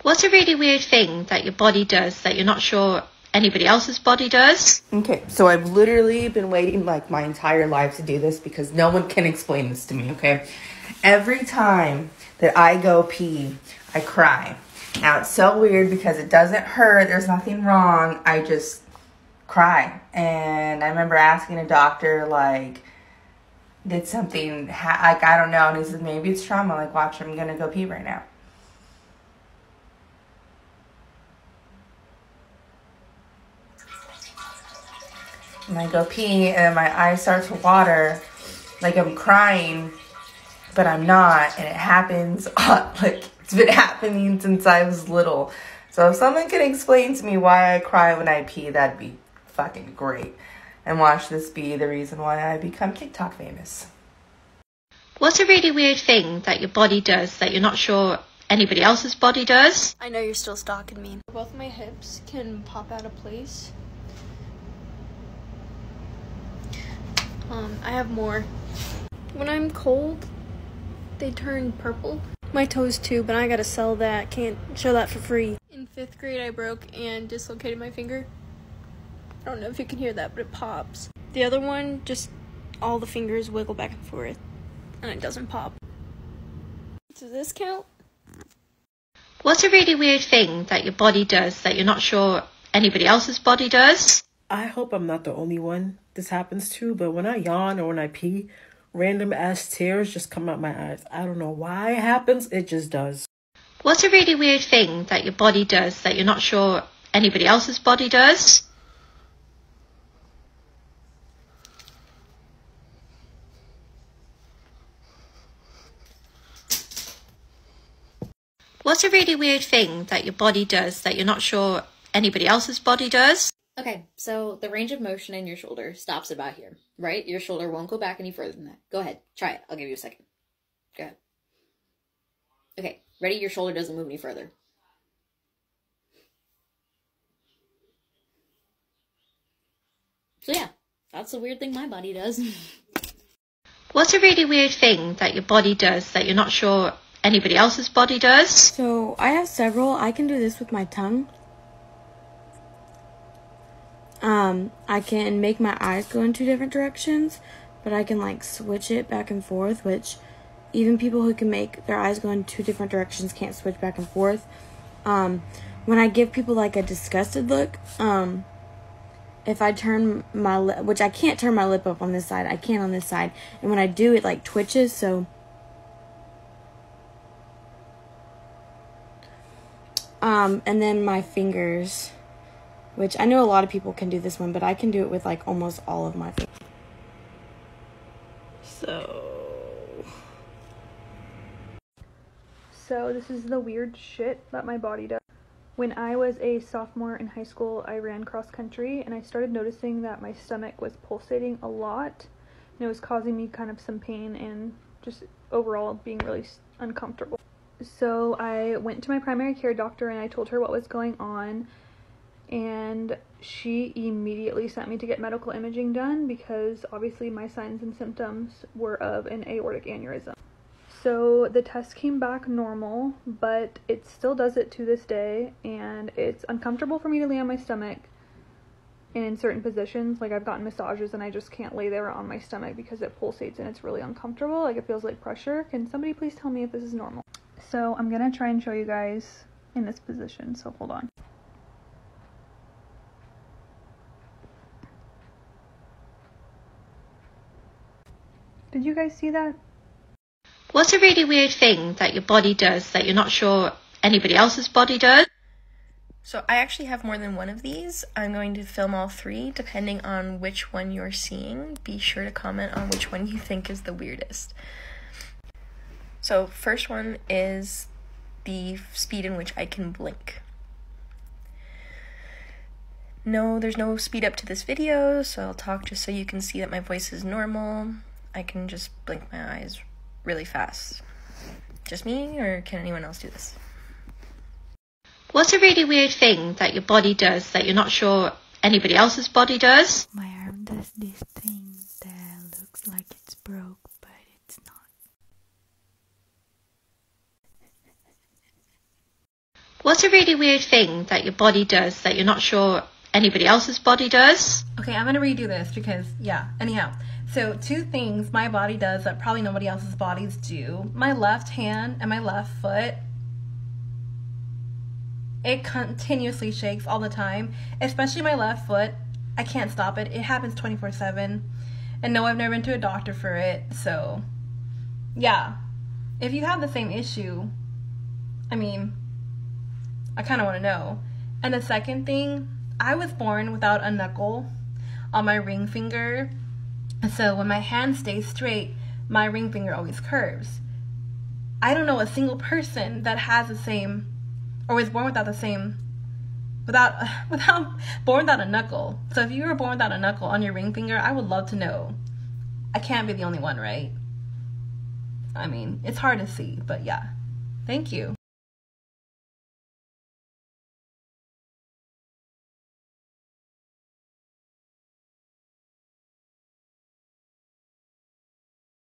What's a really weird thing that your body does that you're not sure anybody else's body does? Okay, so I've literally been waiting like my entire life to do this because no one can explain this to me, okay? Every time that I go pee, I cry. Now, it's so weird because it doesn't hurt. There's nothing wrong. I just cry. And I remember asking a doctor, like, did something, like, I don't know. And he said, maybe it's trauma. Like, watch, I'm going to go pee right now. And I go pee, and my eyes start to water, like I'm crying, but I'm not. And it happens, like, it's been happening since I was little. So if someone can explain to me why I cry when I pee, that'd be fucking great. And watch this be the reason why I become TikTok famous. What's a really weird thing that your body does that you're not sure anybody else's body does? I know you're still stalking me. Both my hips can pop out of place. I have more. When I'm cold, they turn purple. My toes too, but I gotta sell that. Can't show that for free. In 5th grade, I broke and dislocated my finger. I don't know if you can hear that, but it pops. The other one, just all the fingers wiggle back and forth, and it doesn't pop. Does this count? What's a really weird thing that your body does that you're not sure anybody else's body does? I hope I'm not the only one this happens to, but when I yawn or when I pee, random ass tears just come out my eyes. I don't know why it happens, it just does. What's a really weird thing that your body does that you're not sure anybody else's body does? What's a really weird thing that your body does that you're not sure anybody else's body does? Okay, so the range of motion in your shoulder stops about here, right? Your shoulder won't go back any further than that. Go ahead, try it. I'll give you a second. Go ahead. Okay, ready? Your shoulder doesn't move any further. So yeah, that's the weird thing my body does. What's a really weird thing that your body does that you're not sure anybody else's body does? So I have several. I can do this with my tongue. I can make my eyes go in 2 different directions, but I can like switch it back and forth, which even people who can make their eyes go in 2 different directions can't switch back and forth. When I give people like a disgusted look, if I turn my lip, which I can't turn my lip up on this side, I can on this side, and when I do, it like twitches, so and then my fingers, which I know a lot of people can do this one, but I can do it with like almost all of my fingers. So this is the weird shit that my body does. When I was a sophomore in high school, I ran cross country, and I started noticing that my stomach was pulsating a lot, and it was causing me kind of some pain and just overall being really uncomfortable. So I went to my primary care doctor and I told her what was going on, and she immediately sent me to get medical imaging done because obviously my signs and symptoms were of an aortic aneurysm. So the test came back normal, but it still does it to this day, and it's uncomfortable for me to lay on my stomach in certain positions. Like, I've gotten massages and I just can't lay there on my stomach because it pulsates and it's really uncomfortable. Like, it feels like pressure. Can somebody please tell me if this is normal? So I'm gonna try and show you guys in this position, so hold on. Did you guys see that? What's a really weird thing that your body does that you're not sure anybody else's body does? So I actually have more than one of these. I'm going to film all 3 depending on which one you're seeing. Be sure to comment on which one you think is the weirdest. So first one is the speed in which I can blink. No, there's no speed up to this video, so I'll talk just so you can see that my voice is normal. I can just blink my eyes really fast. Just me, or can anyone else do this? What's a really weird thing that your body does that you're not sure anybody else's body does? My arm does this thing that looks like it's broke, but it's not. What's a really weird thing that your body does that you're not sure anybody else's body does? Okay, I'm gonna redo this because, yeah, anyhow. So 2 things my body does that probably nobody else's bodies do. My left hand and my left foot, it continuously shakes all the time, especially my left foot. I can't stop it. It happens 24/7. And no, I've never been to a doctor for it. So, yeah. If you have the same issue, I mean, I kind of want to know. And the second thing, I was born without a knuckle on my ring finger. So when my hand stays straight, my ring finger always curves. I don't know a single person that has the same, or was born without the same, born without a knuckle. So if you were born without a knuckle on your ring finger, I would love to know. I can't be the only one, right? I mean, it's hard to see, but yeah. Thank you.